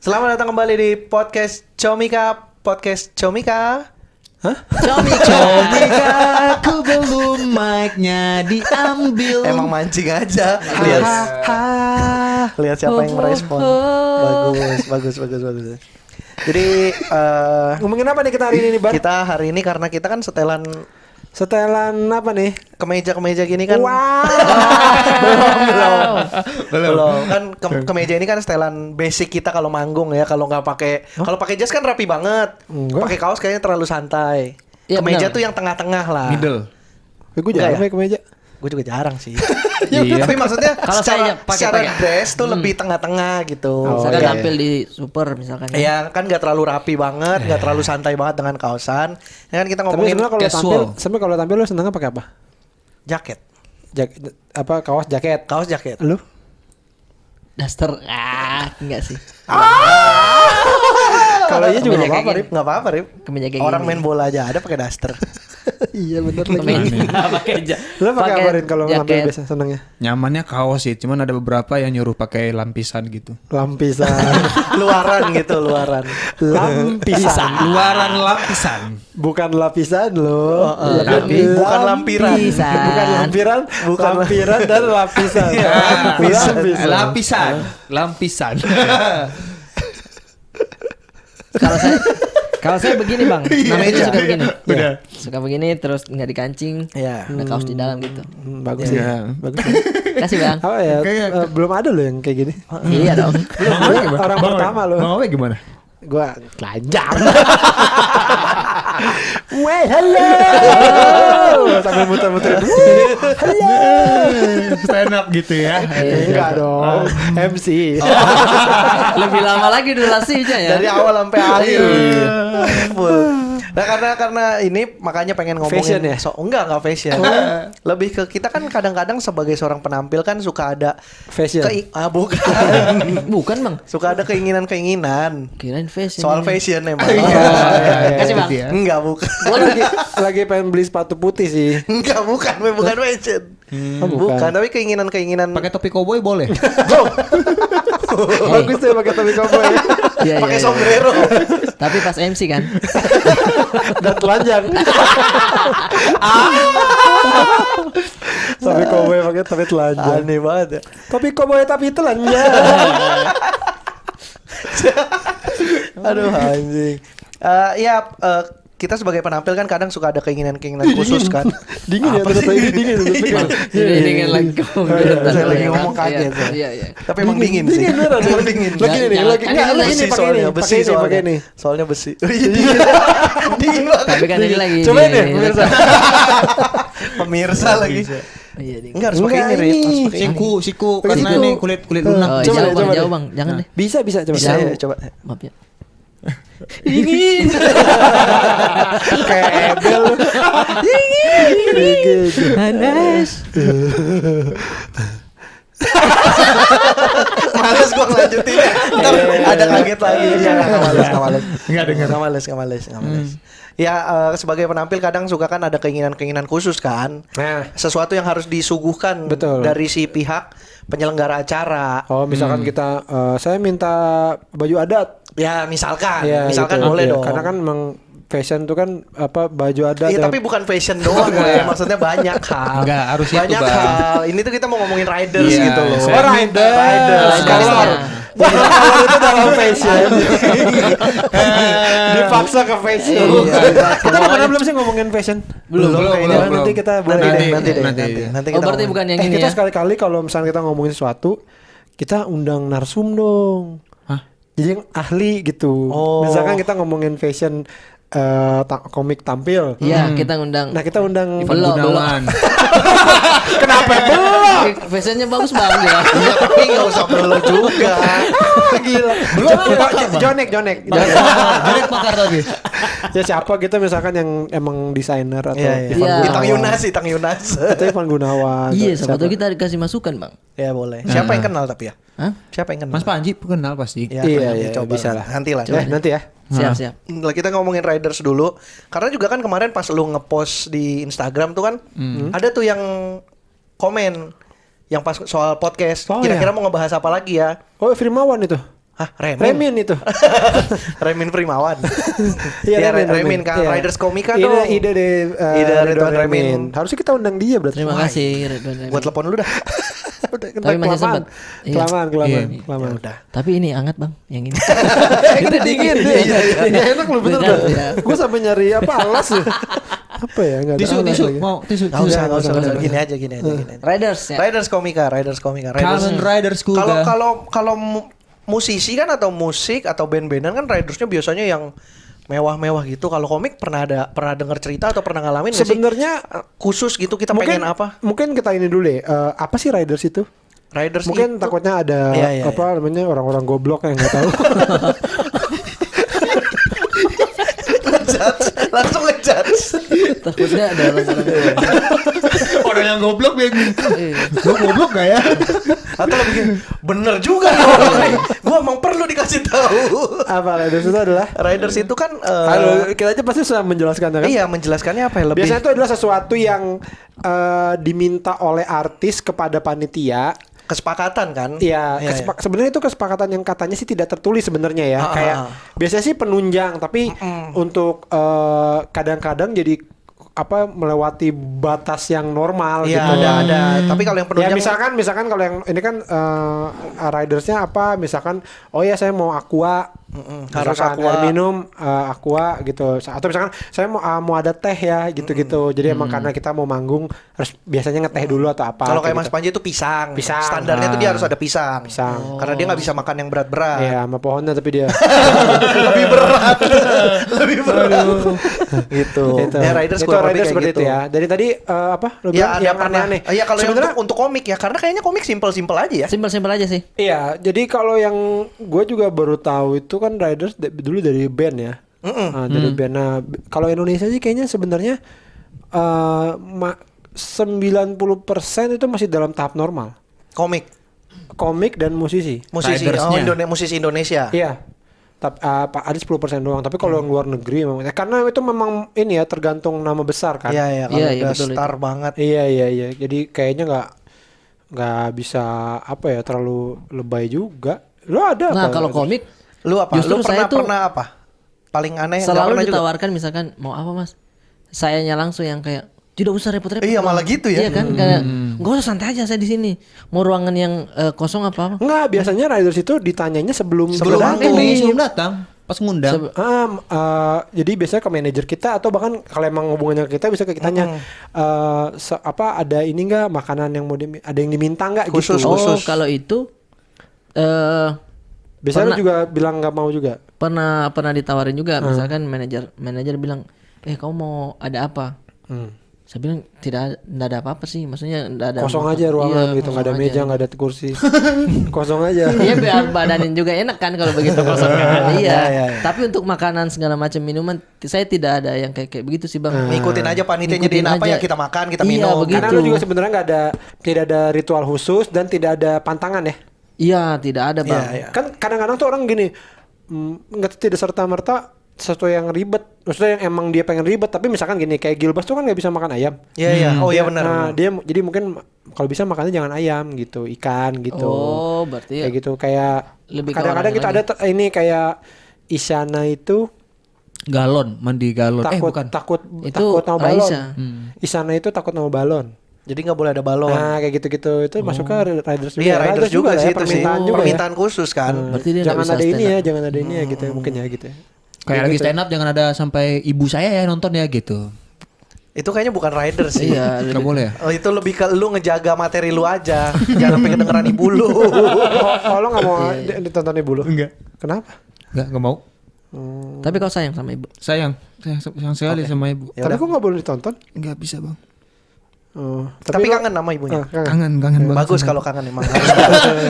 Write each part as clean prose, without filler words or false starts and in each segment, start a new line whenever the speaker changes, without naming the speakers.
Selamat datang kembali di podcast Comika.
Hah? Comika, aku belum mic-nya diambil.
Emang mancing aja. Lihat siapa yang merespon. Bagus. Jadi
Ngomongin apa nih kita hari ini nih, Bar?
kita hari ini karena kita kan setelan
Setelan apa nih?
kemeja gini kan.
Wow.
Belum. Kan kemeja ini kan setelan basic kita kalau manggung ya. Kalau pakai jas kan rapi banget.
Enggak.
Pakai kaos kayaknya terlalu santai.
Iya,
Kemeja
benar.
tuh yang tengah-tengah lah.
Middle.
Gue jarang
Enggak ya?
pakai kemeja.
Gue juga jarang sih.
Iya.
Tapi maksudnya
Kalau saya
secara
pakai.
dress tuh lebih tengah-tengah gitu.
Oh,
Misalkan
iya.
tampil di super misalkan.
Ya kan gak terlalu rapi banget, gak terlalu santai banget dengan kaosan. Ya kan kita
Tapi
ngomongin
sebenarnya kalau tampil lu senengnya pakai apa?
jaket.
Kaos jaket.
Kaos jaket.
Lu?
Daster. Enggak sih.
Kalau iya juga
Kemeja
enggak apa-apa,
kayak
Rip.
Nggak apa-apa, Rip.
Kemeja kayak
Orang
gini.
main bola aja ada pakai daster.
Iya bener lagi.
Pakai
Lu pakai apa, Rin, kalau tampil
jaket.
biasa senengnya?
Nyamannya kaos sih, cuman ada beberapa yang nyuruh pakai lampisan gitu.
Lampisan.
luaran gitu, luaran.
Lampisan.
Luaran lapisan.
Bukan lapisan loh. Iya kan?
tapi bukan lampiran.
Lapisan.
Bukan lampiran,
Bukan
lampiran dan lapisan.
Lapisan.
Kalau saya begini, Bang. Namanya
Iya.
suka begini.
Udah.
Suka begini terus enggak dikancing.
Iya.
Ada kaos di dalam gitu.
Bagus sih.
Iya.
Bagus.
Kasih, Bang.
Apa ya?
Kayak-
Belum ada loh yang kayak gini.
Iya dong.
Orang pertama loh.
Bang Awe gimana?
Gua telanjang. Weh, halo. Sambil muter-muter. Halo.
Stand up gitu ya.
Enggak dong. MC.
Lebih lama lagi durasinya ya.
Dari awal sampai akhir.
Iya.
Full. Nah karena ini makanya pengen ngomongin
Fashion ya?
enggak fashion. Lebih ke kita kan kadang-kadang sebagai seorang penampil kan suka ada
Fashion.
bukan.
Bukan, Bang.
Suka ada keinginan.
Kirain fashion.
Soal fashion emang.
iya.
Kasih, Bang.
Enggak bukan.
Gua lagi pengen beli sepatu putih sih.
Enggak bukan fashion.
Oh, bukan.
Tapi keinginan
Pakai topi koboi boleh?
Bagus tuh pakai topi cowboy.
Iya,
pakai
iya, iya.
sombrero.
Tapi pas MC kan.
Dan telanjang. Topi cowboy pakai topi telanjang.
Aneh banget ya.
Topi cowboy tapi telanjang.
Aduh anjing. Kita sebagai penampil kan kadang suka ada keinginan khusus kan.
Dingin ya ternyata ini dingin.
Ini dingin lagi.
Saya lagi ngomong kaget.
Iya, iya.
Tapi emang dingin sih.
Dingin beneran.
Emang dingin.
Lagi nih,
Jangan-
lagi
kan
enggak
ini
lagi
Besi
nih
soalnya, besi
pakai
soalnya.
ini.
Soalnya besi. Dingin banget.
Tapi kan ini lagi.
Cobain deh, pemirsa.
Pemirsa lagi.
Iya, dingin.
Enggak harus pakai ini, Rit. Harus pakai ini.
Siku
Pakai
karena
siku.
ini kulit lunak.
Oh,
Coba
jauh,
deh,
Bang,
coba
jauh,
deh.
Bang. Jangan deh.
Bisa coba.
Bisa ya, coba.
Maaf ya.
Kayak Ebel. Dingin.
Panas.
Males gua ngelanjutin ya. Ntar ada kaget lagi. Ya enggak males.
Enggak dengar.
Enggak males. Ya sebagai penampil kadang suka kan ada keinginan khusus kan.
Nah.
Sesuatu yang harus disuguhkan
Betul.
dari si pihak penyelenggara acara.
Oh, misalkan kita saya minta baju adat.
Ya misalkan
Ya, gitu.
boleh
Iya,
dong.
Karena kan memang fashion tuh kan apa baju adat.
Iya, tapi bukan fashion doang ya. Maksudnya banyak hal.
Enggak, harus itu,
banyak
Bang.
hal. Ini tuh kita mau ngomongin riders
Iya,
gitu loh.
saya-
Riders. Color. Color itu dalam fashion. Dipaksa ke fashion. Kita pernah belum sih ngomongin fashion?
Belum.
Nanti kita boleh
Nanti
Nanti.
kita
Oh, berarti
ngomongin.
bukan yang ini
kita
ya.
sekali-kali kalau misalnya kita ngomongin sesuatu, kita undang narsum dong.
Hah?
Jadi yang ahli gitu.
Oh.
Misalkan kita ngomongin fashion komik tampil.
Iya, kita ngundang.
Nah, kita undang
Belum.
Gunawan.
Kenapa belum?
Fashionnya bagus Bang ya.
Iya, tapi nggak usah perlu juga.
Gila. Jonek.
Jelek pakar tadi.
Ya siapa gitu misalkan yang emang desainer atau
Iya.
Ivan
Iya.
Gunawan.
Itang Yunas.
Atau Ivan Gunawan.
Iya,
atau
siapa tahu kita dikasih masukan Bang.
Ya boleh. Siapa yang kenal tapi ya?
Hah?
Siapa yang kenal?
Mas Panji kenal pasti.
Ya,
Iya,
coba
bisa lah.
Nanti lah.
Nanti ya.
Siap.
Lah kita ngomongin riders dulu. Karena juga kan kemarin pas lu ngepost di Instagram tuh kan ada tuh yang komen yang pas soal podcast.
Oh,
Kira-kira
iya.
mau ngebahas apa lagi ya?
Oh, Firmawan itu.
Hah, Remin?
Remin itu.
Remin Primawan.
Iya,
Remin kan
Iya.
Riders Komika
Ini
dong.
ide dari
Ide
Ridwan
Ridwan Remin.
Harusnya kita undang dia berarti.
Terima kasih Ridwan Remin.
Gua telepon lu dah.
Udah,
Tapi masih sempat. Iya.
Kelamaan.
Ya
Kelamaan.
udah.
Tapi ini hangat bang, yang ini.
Itu dingin. Iya, enak lu bener
Bener,
dah.
iya.
Gue sampai nyari alas ya. Apa ya? Enggak ada
Tisu,
alas
tisu,
lagi.
mau tisu.
Enggak usah, enggak usah.
usah.
Gini aja.
Riders ya.
Riders Komika.
Kamen Riders Kuga.
Kalau musisi kan atau musik atau band-bandan kan ridersnya biasanya yang mewah-mewah gitu. Kalau komik pernah denger cerita atau pernah ngalamin nggak sih?
Sebenarnya
Khusus gitu kita pengen apa?
Mungkin kita ini dulu deh. Apa sih Riders itu?
Riders
Mungkin
itu
takutnya ada
Iya.
apa namanya orang-orang goblok yang nggak tahu.
langsung ngejudge.
Takutnya ada orang-orang.
Orang yang goblok bingung.
Iya.
Gue goblok gak ya?
Atau lo bikin bener juga nih orang nih. Gua emang perlu dikasih tahu.
Apa Riders itu adalah?
Riders itu kan
Halo, kita aja pasti sudah menjelaskan kan?
iya menjelaskannya apa ya lebih
Biasanya itu adalah sesuatu yang diminta oleh artis kepada panitia.
kesepakatan kan?
Iya,
Iya,
sebenarnya itu kesepakatan yang katanya sih tidak tertulis sebenarnya ya. Kayak biasanya sih penunjang, tapi untuk kadang-kadang jadi apa melewati batas yang normal
Iya,
gitu.
ada. Tapi kalau yang
Ya
penunjang
misalkan kalau yang ini kan ridersnya apa? Misalkan oh ya saya mau aqua,
harus
misalkan
aqua.
air minum aqua gitu. Atau misalkan saya mau ada teh ya gitu-gitu. Jadi emang karena kita mau manggung harus biasanya ngeteh dulu atau apa.
kalau kayak
gitu.
Mas Panji itu pisang.
Pisang.
Standarnya tuh dia harus ada pisang.
Pisang.
Karena dia nggak bisa makan yang berat-berat.
Iya, sama pohonnya tapi dia.
Lebih berat. Lebih berat. gitu.
Gitu.
Ya Riders
itu
kurang lebih
riders
kayak
seperti
gitu.
itu ya. Dari tadi apa? Lu
Ya
bilang
ada
yang
pernah.
aneh-aneh.
Iya kalau yang
Sebenarnya
untuk komik ya karena kayaknya komik simpel-simpel aja ya.
Simpel-simpel aja sih.
iya, jadi kalau yang gue juga baru tahu itu kan riders dulu dari band ya. Dari band. Nah, kalau Indonesia sih kayaknya sebenarnya 90% itu masih dalam tahap normal. Komik dan musisi.
Musisi
Ridersnya.
musisi Indonesia.
Iya. Tapi ada 10% doang. Tapi kalau yang luar negeri memang karena itu memang ini ya tergantung nama besar kan.
Iya iya kalau
Iya, iya,
udah
betul itu.
star banget.
Iya. Jadi kayaknya nggak bisa apa ya terlalu lebay juga. Lo ada
Nah
apa?
kalau komik
Lu apa?
Justru
Lu
saya tuh
pernah apa? Paling aneh nggak
selalu
pernah juga?
ditawarkan misalkan mau apa mas? Sayanya langsung yang kayak tidak usah repot-repot.
Iya,
Bang."
malah gitu ya.
Iya kan kayak nggak usah santai aja saya di sini. Mau ruangan yang kosong apa?
Nggak, biasanya riders itu ditanyanya sebelum
Sebelum
datang.
manggung.
Sebelum datang, pas ngundang.
Jadi biasanya ke manajer kita atau bahkan kalau emang hubungannya ke kita bisa ke kitanya apa ada ini nggak makanan yang mau ada yang diminta nggak
Khusus,
gitu.
Oh kalau itu
Biasanya
pernah-
lu juga bilang nggak mau juga.
pernah ditawarin juga misalkan manajer bilang kamu mau ada apa? Saya bilang tidak ada apa-apa sih, maksudnya tidak ada
Kosong
makan.
aja ruangan
Iya,
gitu, nggak ada
kosong
meja,
aja.
nggak ada kursi, kosong aja.
Iya biar badanin juga enak kan kalau begitu kosong kan. Iya.
iya.
Tapi untuk makanan segala macam minuman saya tidak ada yang kayak begitu sih bang.
Ngikutin aja panitia
Ngikutin
nyediain apa
aja.
ya kita makan, kita
Iya,
minum.
begitu.
Karena lu juga sebenarnya tidak ada ritual khusus dan tidak ada pantangan ya.
Iya tidak ada bang.
Iya.
Kan kadang-kadang tuh orang gini nggak tidak serta merta sesuatu yang ribet, maksudnya yang emang dia pengen ribet, tapi misalkan gini kayak Gilbas tuh kan nggak bisa makan ayam.
Iya. Oh iya benar.
Nah, dia jadi mungkin kalau bisa makannya jangan ayam gitu, ikan gitu.
Oh berarti
Kayak gitu kayak
Lebih ke
kadang-kadang kita
orangnya
ada ini kayak Isyana itu
Galon, mandi galon.
takut
Itu
sama balon.
Raisa.
Isyana itu takut sama balon.
Jadi nggak boleh ada balon.
Nah, kayak gitu-gitu itu masuk ke riders juga.
Iya,
ya.
riders juga
lah
sih
ya,
itu sih.
permintaan juga
Permintaan khusus kan.
Berarti dia nggak
jangan
bisa
ada ini
stand
ya,
up.
jangan ada ini ya gitu ya, mungkin ya gitu ya.
Kayak lagi stand up jangan ada sampai ibu saya ya nonton ya gitu.
Itu kayaknya bukan rider sih.
Iya.
Gak boleh ya?
Oh, itu lebih ke lu ngejaga materi lu aja. Jangan sampai kedengeran ibu lu.
Oh, lo nggak mau ditonton ibu lu?
Enggak.
Kenapa?
Gak mau.
Tapi kau sayang sama ibu.
Sayang sekali sama ibu.
Ya
Tapi
udah.
kok nggak boleh ditonton?
Nggak bisa bang.
Oh,
Tapi
lo-
kangen sama ibunya.
kangen.
Kangen banget.
Bagus
sama
kalau
ibu.
kangen emang.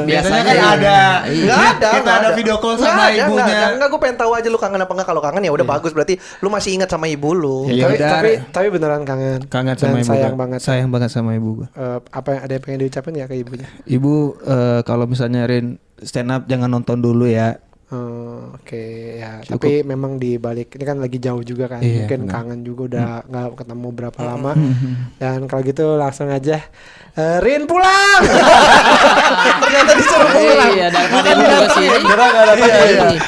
Biasanya kan ada.
Enggak ada.
Kita
nggak
ada video call sama
Nggak ada,
ibunya.
Enggak, gue pengen tahu aja lu kangen apa enggak. Kalau kangen ya udah bagus, berarti lu masih ingat sama ibu lu.
Iya.
Tapi,
udah.
tapi beneran kangen.
Kangen
Dan
sama ibu.
sayang
Kak.
banget.
Sayang banget sama ibu gua.
Apa yang ada yang pengen diucapin ya ke ibunya?
Ibu kalau misalnya Rin stand up jangan nonton dulu ya.
Oke ya, tapi memang di balik ini kan lagi jauh juga kan,
Iya,
mungkin
benar.
kangen juga udah nggak ketemu berapa lama. Dan kalau gitu langsung aja Rin pulang.
Ternyata disuruh pulang.
Iya, daripada lu ke sini.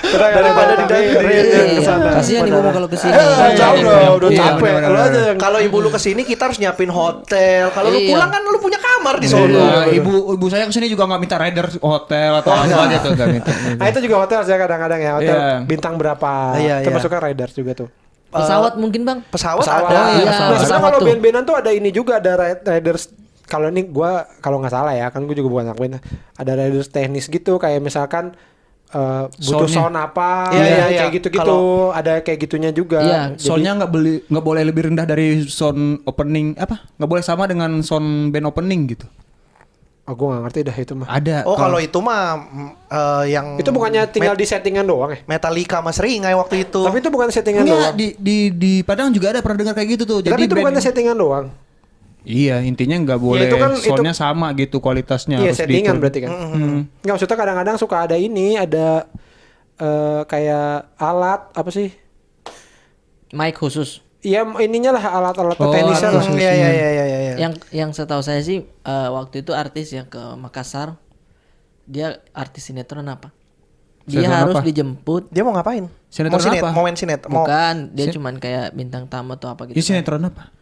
Daripada didatengin.
Kasihan ibu kalau ke sini.
Jauh loh, udah
Iya,
capek.
benar-benar.
Lu aja yang
Kalau ibu lu kesini kita harus nyiapin hotel. Kalau lu
Iya.
pulang kan lu punya kamar di sono.
Nah, ibu saya kesini juga nggak minta rider hotel atau apa gitu, nggak minta.
Nah itu juga hotel saya kadang-kadang ya, hotel
Iya.
bintang berapa.
Iya, iya.
Termasuknya riders juga tuh.
Pesawat mungkin Bang.
Pesawat
Pesawat.
ada.
Oh, iya.
Nah, sebenarnya
pesawat
kalau
tuh.
band-bandan tuh ada ini juga, ada riders. Kalau ini gua kalau nggak salah ya, kan gue juga bukan ngakuin. Ada riders teknis gitu, kayak misalkan butuh
Soundnya.
sound apa,
Iya, iya,
kayak
iya.
gitu-gitu. Ada kayak gitunya juga.
Iya,
Jadi-
Soundnya nggak boleh lebih rendah dari sound opening apa? Nggak boleh sama dengan sound band opening gitu.
Oh, gue nggak ngerti dah itu mah.
Ada.
Oh kalau itu mah yang
Itu bukannya tinggal di settingan doang ya?
Metallica Mas Ringai waktu itu.
Tapi itu bukan settingan
enggak,
doang.
di Padang juga ada pernah dengar kayak gitu tuh.
Tapi itu
band-
bukannya settingan doang.
Iya, intinya nggak boleh
itu kan-
soundnya sama gitu kualitasnya.
Iya,
harus
settingan
diukur.
berarti kan. Nggak, maksudnya kadang-kadang suka ada ini, ada kayak alat apa sih?
Mic khusus.
Iya, ininya lah alat-alat
Oh,
teknisnya
alat
lah.
khusus.
Iya iya iya iya iya.
Yang setahu saya sih waktu itu artis yang ke Makassar, dia artis sinetron apa? Dia
Sinetron
harus
apa?
dijemput.
Dia mau ngapain?
Sinetron apa?
Mau main sinetron. Mau
Bukan, dia cuman kayak bintang tamu atau apa gitu.
Ini sinetron apa?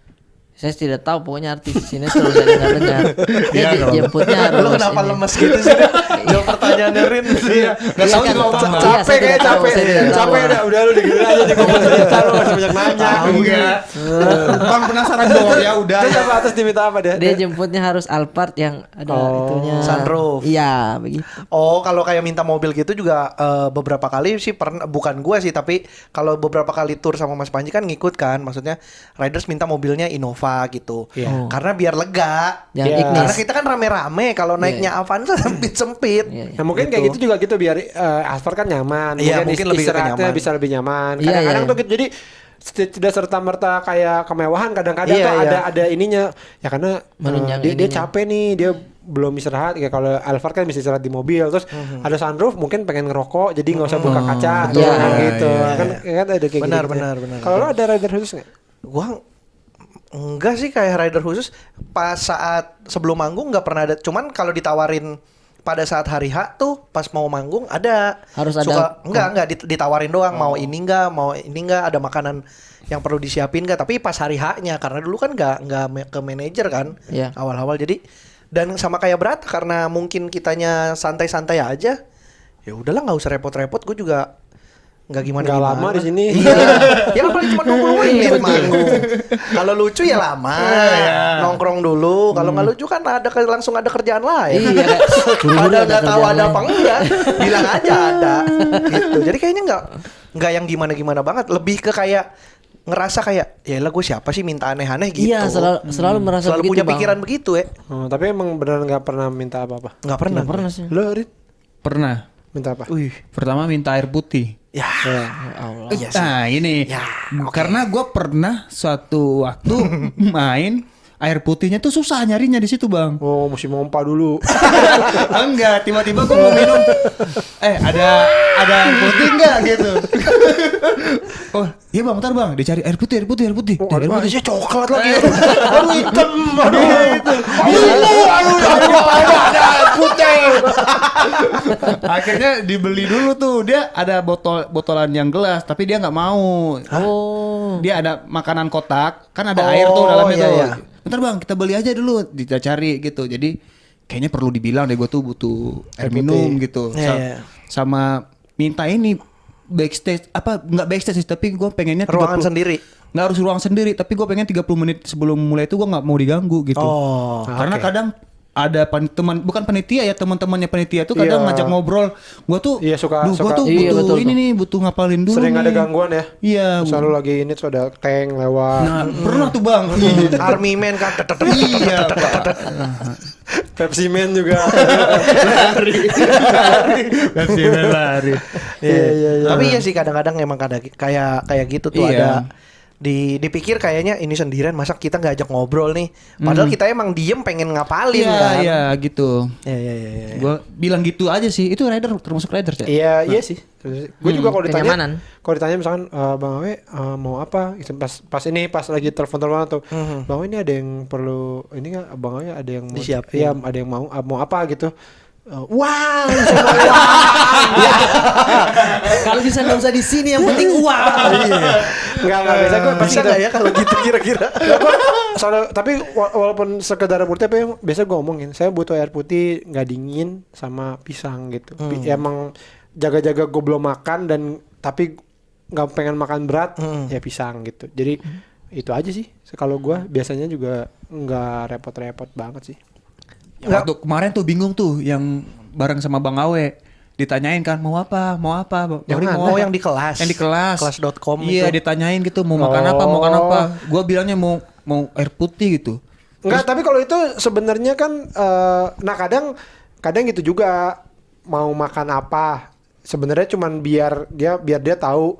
Saya tidak tahu, pokoknya artis sinetron saya dengar-dengar. Dia jemputnya harus.
Lu kenapa
ini.
lemes gitu sih? Jawab pertanyaannya Rin. Iya.
Nggak tahu juga Bang.
Iya,
Capek
saya
kayak
tidak tahu,
capek.
saya tidak tahu.
Capek udah lu digini aja di ngomong cerita lu masih banyak nanya.
Enggak. Bang penasaran doang ya udah.
Terus apa atas diminta apa dia?
Dia jemputnya harus Alphard yang ada itunya.
Sunroof.
Iya, begitu.
Oh, kalau kayak minta mobil gitu juga beberapa kali sih pernah, bukan gua sih, tapi kalau beberapa kali tur sama Mas Panji kan ngikut kan, maksudnya riders minta mobilnya Innova gitu.
Iya.
Oh.
Karena biar lega.
Yang
Iya.
Ignis.
Karena kita kan rame-rame, kalau naiknya Avanza sempit-sempit.
Iya, iya.
Nah, mungkin kayak gitu juga gitu biar Asfar kan nyaman.
Iya, mungkin lebih ke
istirahatnya
nyaman.
bisa lebih nyaman.
Iya,
Kadang-kadang
iya.
tuh gitu, jadi tidak serta merta kayak kemewahan. Kadang-kadang
Iya,
tuh
iya.
ada ininya. Ya karena
Menunjang
dia
ininya.
capek nih, dia belum istirahat. Ya kalau Alfar kan bisa istirahat di mobil. Terus ada sunroof, mungkin pengen ngerokok, jadi nggak usah buka kaca.
Iya.
Kan gitu.
Iya,
Kan ada kayak
Benar,
gitu.
benar, benar.
Kalau lo ada rider khusus nggak?
Gua enggak sih kayak rider khusus. Pas saat sebelum manggung nggak pernah ada. Cuman kalau ditawarin pada saat hari H tuh pas mau manggung ada.
Harus ada-
enggak ditawarin doang, mau ini enggak, ada makanan yang perlu disiapin enggak, tapi pas hari H-nya karena dulu kan enggak ke manajer kan.
Iya.
Awal-awal jadi dan sama kayak berat karena mungkin kitanya santai-santai aja. Ya udahlah nggak usah repot-repot, gue juga nggak gimana.
Nggak lama di sini.
Iya. Ya kan paling cuma 20 menit manggung. Kalau lucu ya lama. Nongkrong dulu. Kalau nggak lucu kan langsung ada kerjaan lain.
Iya, kayak buru-buru
Ada
ada
nggak tahu
kerjaan
ada
lain.
apa enggak, bilang aja ada. Gitu. Jadi kayaknya nggak yang gimana-gimana banget. Lebih ke kayak ngerasa kayak ya lah gue siapa sih minta aneh-aneh gitu.
Iya, selalu merasa
Selalu
begitu,
punya
Bang.
pikiran begitu ya.
Tapi emang benar nggak pernah minta apa-apa.
Nggak pernah.
Nggak pernah sih.
Lo Rit,
Pernah.
minta apa?
Wih.
Pertama minta air putih.
Ya.
Ya Allah.
Nah ini
Ya,
karena gue pernah suatu waktu main air putihnya tuh susah nyarinya di situ bang.
Oh, mesti mompa dulu.
Enggak, tiba-tiba gue mau minum. Ada air putih enggak gitu. Oh iya bang, bentar bang, dicari air putih.
Oh,
Air putih.
sih coklat lagi.
Aduh hitam, aduh itu.
Ada air putih.
Akhirnya dibeli dulu tuh, dia ada botolan yang gelas, tapi dia nggak mau.
Oh.
Dia ada makanan kotak, kan ada air tuh dalamnya
iya,
tuh.
iya.
Bentar bang, kita beli aja dulu, kita cari gitu. Jadi kayaknya perlu dibilang deh, gue tuh butuh air minum gitu.
Iya, iya.
Sama minta ini backstage apa nggak backstage sih, tapi gue pengennya
Ruangan sendiri.
nggak harus ruang sendiri, tapi gue pengen 30 menit sebelum mulai itu gue nggak mau diganggu gitu.
Oh.
Karena kadang ada teman bukan panitia ya, teman-temannya panitia tuh kadang
Iya.
ngajak ngobrol. Gua tuh
Iya, suka-
gua tuh
Iya,
butuh
betul,
ini
tuh.
nih, butuh ngapalin dulu.
Sering ada
nih.
gangguan ya.
Iya.
Selalu lagi ini tuh ada tank lewat.
Nah, pernah tuh Bang.
Army Man kan.
Iya, Pak.
Pepsi Man juga.
Lari.
Iya. Tapi iya sih kadang-kadang emang kayak gitu tuh
Iya.
ada dipikir kayaknya ini sendirian, masa kita nggak ajak ngobrol nih. Padahal kita emang diem pengen ngapalin kan.
Iya gitu.
Iya.
Gue bilang gitu aja sih. Itu rider termasuk rider ya?
Iya sih. Gue juga kalau
kenyamanan.
ditanya misalkan Bang Awe mau apa? Gitu, pas lagi telepon tuh, Bang Awe ini ada yang perlu ini nggak? Bang Awe ada yang mau
disiapin.
Iya, ada yang mau apa gitu. Wow,
Kalau bisa nggak usah di sini, yang penting uang.
nggak biasa gue pasti
Bisa nggak ya kalau gitu kira-kira?
soalnya tapi walaupun sekedar air putih, tapi biasa gue ngomongin saya butuh air putih nggak dingin sama pisang gitu. Emang jaga-jaga gue belum makan dan tapi nggak pengen makan berat, ya pisang gitu. Jadi itu aja sih. Kalau gue biasanya juga nggak repot-repot banget sih.
Waktu kemarin tuh bingung tuh yang bareng sama Bang Awe. Ditanyain kan mau apa?
Yang mana?
Oh yang di kelas.
Yang di kelas.
Kelas.com
Iya,
itu.
ditanyain gitu mau makan apa. Gua bilangnya mau air putih gitu.
Enggak, tapi kalau itu sebenarnya kan nah kadang gitu juga mau makan apa. Sebenarnya cuman biar dia tahu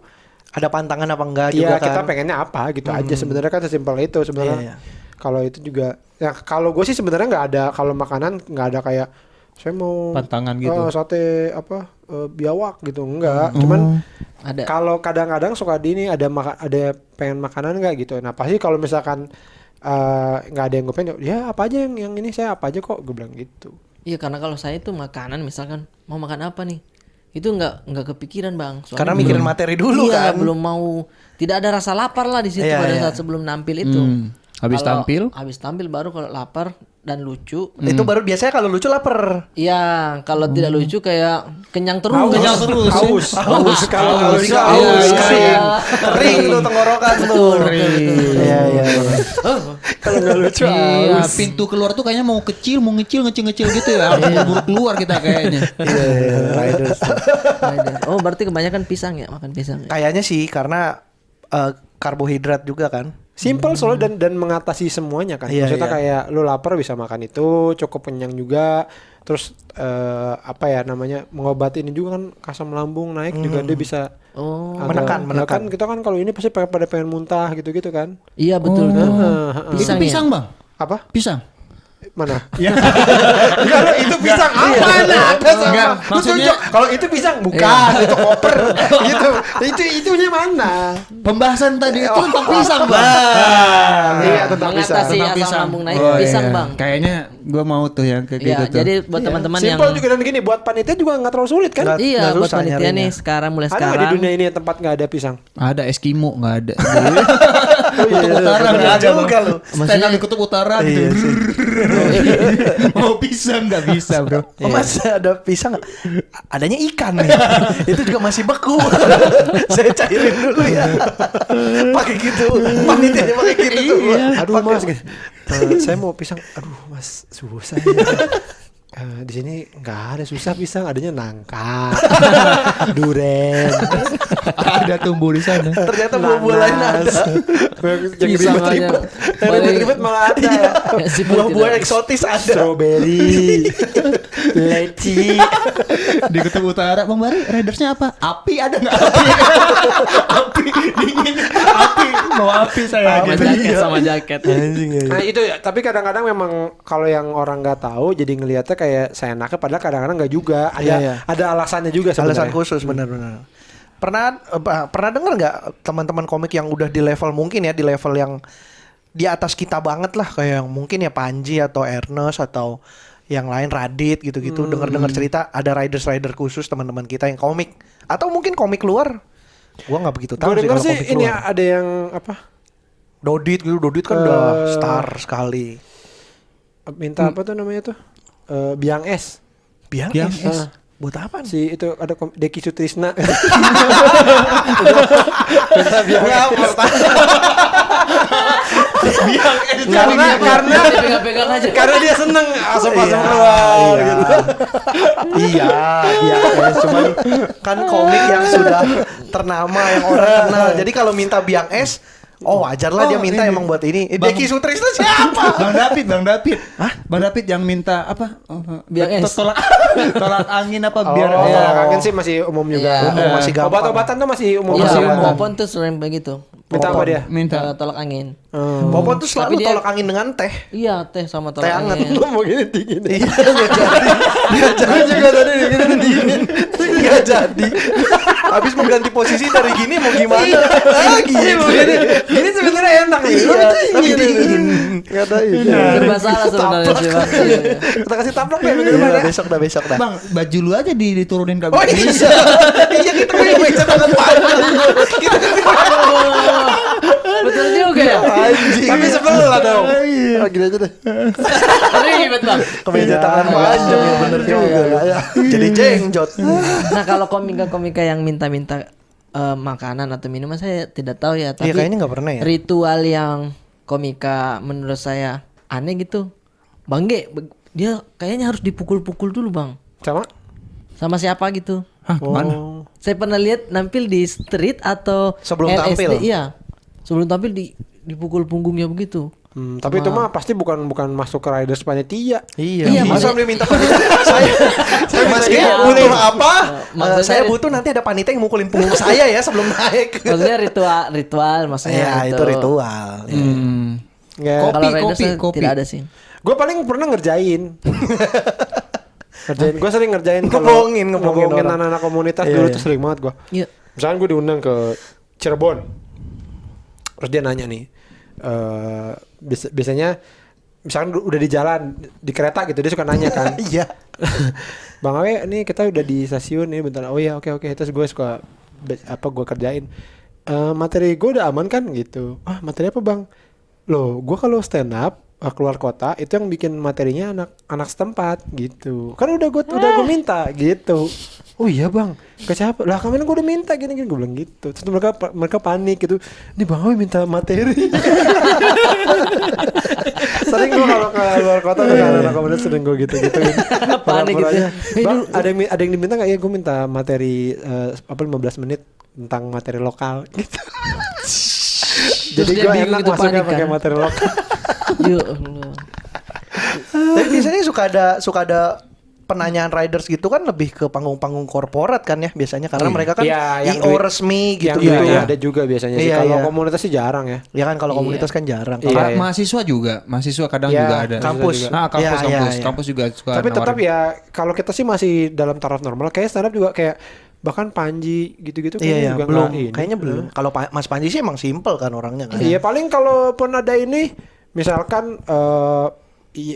Ada pantangan apa enggak
iya,
juga kan.
kita pengennya apa gitu aja. Sebenarnya kan sesimpel itu sebenarnya.
Iya.
Kalau itu juga ya kalau gue sih sebenarnya nggak ada, kalau makanan nggak ada kayak saya mau
Pantangan gitu.
sate apa biawak gitu enggak. Cuman
Ada.
kalau kadang-kadang suka di ini ada pengen makanan nggak gitu. Nah pasti kalau misalkan nggak ada yang gue pengen, ya apa aja yang ini saya apa aja kok, gue bilang gitu.
Iya, karena kalau saya itu makanan misalkan mau makan apa nih, itu nggak kepikiran Bang. Soalnya
Karena mikirin materi dulu
iya,
kan.
belum mau, tidak ada rasa lapar lah di situ
Iya,
pada
iya.
saat sebelum nampil itu.
Habis
Kalau
tampil?
Habis tampil baru kalau lapar dan lucu.
Itu baru biasanya kalau lucu lapar.
Iya, kalau tidak lucu kayak kenyang terus.
Haus kalau haus
Iya.
Kering tuh tenggorokan tuh. Iya.
kalau nggak lucu
Iya,
haus.
pintu keluar tuh kayaknya mau ngecil gitu ya. Harus buru keluar kita kayaknya.
Riders.
Oh, berarti kebanyakan pisang ya, makan pisang. Ya?
Kayaknya sih karena karbohidrat juga kan.
Simple soalnya dan mengatasi semuanya kan.
Iya,
Maksudnya
iya.
kayak lu lapar bisa makan itu, cukup kenyang juga. Terus apa ya namanya, mengobati ini juga kan, asam lambung naik juga dia bisa
Oh,
Menekan.
Kan kita kan kalau ini pasti pada pengen muntah gitu-gitu kan.
iya betul.
Itu pisang, Bang.
Apa?
Pisang.
Mana?
Enggak, itu pisang apa?
Enggak, maksudnya
Kalau itu pisang bukan, itu koper gitu. Itunya mana?
pembahasan tadi itu tentang pisang, Bang.
Iya, tentang pisang.
Mengatasi
Tentang
asam lambung naik
Oh,
pisang
iya.
Bang.
Kayaknya gua mau tuh yang kayak
Iya,
gitu tuh.
jadi buat teman-teman yang
Simple juga, dan gini buat panitia juga nggak terlalu sulit kan?
Nggak.
iya buat
susah
panitia
nyarinya.
nih sekarang mulai
Ada nggak di
sekarang.
dunia ini tempat nggak ada pisang?
Ada Eskimo nggak ada.
Oh,
Kutub Utara
bener
nggak ada
juga
Bang.
lu.
Stand up di Kutub Utara gitu.
Iya sih.
Mau pisang nggak bisa bro.
Oh, masa ada pisang nggak? Adanya ikan nih. Itu juga masih beku. Saya cairin dulu ya. Pakai gitu. Panitianya pakai gitu tuh.
Aduh mas, saya mau pisang. Aduh mas, susah ya. Di sini nggak ada, susah pisang, adanya nangka, duren,
Ada tumbuh di sana.
Ternyata buah-buah lain ada.
Jangan
Pisang
ribet-ribet.
aja.
Ribet-ribet malah ada.
Si
Buah-buah
tidak-
eksotis ada.
Strawberry, leci.
Di Kutub Utara, Bang Bari, ridersnya apa? Api ada nggak api? Api dingin, api mau api saya.
sama
Gitu.
jaket sama jaket.
Anjing ya.
Nah itu ya, tapi kadang-kadang memang kalau yang orang nggak tahu jadi ngelihatnya kayak saya enaknya, padahal kadang-kadang nggak juga.
Iya.
Ada alasannya juga
Alasan
sebenarnya.
khusus benar-benar. Pernah dengar nggak teman-teman komik yang udah di level mungkin ya, di level yang di atas kita banget lah, kayak yang mungkin ya Panji atau Ernest atau yang lain Radit gitu-gitu, dengar-dengar cerita ada rider khusus teman-teman kita yang komik atau mungkin komik luar. Gua nggak begitu tahu
Gue
sih
denger
kalau
sih
komik
ini
luar.
ada yang apa?
Dodit kan udah star sekali.
Minta apa tuh namanya tuh? Biang S.
Biang
Biang
es.
es.
Buat apa nih?
Si itu ada Deki Sutrisna. karena
Pegang-pegang aja.
karena dia seneng asap-asap
Iya,
keluar
iya.
gitu.
Iya, Biang es. Cuman kan komik yang sudah ternama, yang orang kenal. Jadi kalau minta Biang es, oh wajar lah dia minta
ini.
emang buat ini.
Bang-
Deki Sutrisna siapa?
Bang David. Hah? Bang David yang minta apa?
Biang es.
Tolak angin apa biar
Oh,
ya.
tolak angin sih masih umum juga.
Iya.
Umum, masih gampang.
Obat-obatan tuh masih umum.
Iya,
Masih umum.
maupun tuh sering begitu.
Minta apa dia?
Minta.
tolak angin.
Popon tuh selalu
Tapi dia-
tolak angin dengan teh.
Iya, teh sama tolak
Teh hangat.
angin.
Ngomong ini dingin.
Iya, nggak jadi. Gue juga tadi gitu dingin. Nggak jadi. Habis mau ganti posisi dari gini mau gimana? Lagi.
Gini sebenarnya enak ya.
Iya, tapi dingin.
Kata ini.
Serba salah sebenarnya sih, Bang.
Kita kasih taplok ya minggu
Iya,
depan ya.
besok dah.
Bang, baju lu aja diturunin ke
Oh iya. Iya kita punya meja tangan panjang. Kita
Betul juga ya.
anjing.
Tapi sebelah dong. Oh, gini aja deh.
Ribet, Bang.
Kemeja tangan panjang ya bener juga. Jadi jengjot.
Nah, kalau komika-komika yang minta-minta makanan atau minuman saya tidak tahu ya, tapi
Iya kayaknya nggak pernah ya.
ritual yang komika menurut saya aneh gitu. Bang Ge, dia kayaknya harus dipukul-pukul dulu, Bang.
Sama
Sama siapa gitu.
Hah, kemana?
Saya pernah lihat nampil di street atau
Sebelum
LSD,
tampil?
iya. Sebelum tampil dipukul punggungnya begitu.
Tapi itu mah pasti bukan masuk ke Riders panitia.
Iya,
Iya,
masa
maksudnya-
dia minta panitia? saya Mas Ge
Iya.
butuh apa?
Maksud
Saya
saya-
butuh nanti ada panitia yang mukulin punggung saya ya sebelum naik.
Maksudnya ritual maksudnya.
Iya,
gitu.
itu ritual.
Ya.
Kalau Raiders
kopi.
tidak ada sih.
Gue paling pernah ngerjain. Gue sering ngerjain
Ngebohongin orang.
anak-anak komunitas
Iya,
dulu
iya.
tuh sering banget gue.
Iya.
Misalkan gue diundang ke Cirebon, terus dia nanya nih, biasanya misalkan udah di jalan di kereta gitu dia suka nanya kan,
Iya.
Bang Awe, nih kita udah di stasiun nih bentar. Oh ya, oke. Terus gue suka gue kerjain. Materi gue udah aman kan gitu. Ah, materi apa bang? Loh, gue kalau stand up keluar kota itu yang bikin materinya anak setempat gitu. Kan udah gue minta gitu. Oh iya bang, ke siapa? Lah kemarin gue udah minta gini gue bilang gitu. Terus mereka panik gitu. Ini bang Awe minta materi. Sering gue kalau ke luar kota ke anak komunitas sering gue gitu-gituin.
Panik gitu ya.
Bang, ada yang diminta nggak? Ya gue minta materi 15 menit tentang materi lokal gitu. Jadi
dia
gue
bingung
enak
gitu,
masuknya
panik
pakai
kan?
materi lokal.
Ya Allah.
Tapi biasanya suka ada penanyaan riders gitu kan lebih ke panggung-panggung korporat kan ya biasanya karena mereka kan
Iya, yang
IO
duit-
resmi
Yang
gitu.
gitu ada juga biasanya sih.
Iya,
Kalau
iya.
komunitas sih jarang ya.
Ya kan kalau komunitas kan jarang.
Iya,
Kalau
iya.
Mahasiswa juga, mahasiswa kadang
Iya,
juga ada.
kampus.
Nah, kampus,
Iya, iya, iya.
kampus juga suka.
Tapi tetap
nawarin.
ya kalau kita sih masih dalam taraf normal. Kayak stand up juga kayak bahkan Panji gitu-gitu
Iya, iya,
juga
belum.
nggak ini.
Kayaknya belum. Kalau Mas Panji sih emang simple kan orangnya kan.
Iya paling kalaupun ada ini misalkan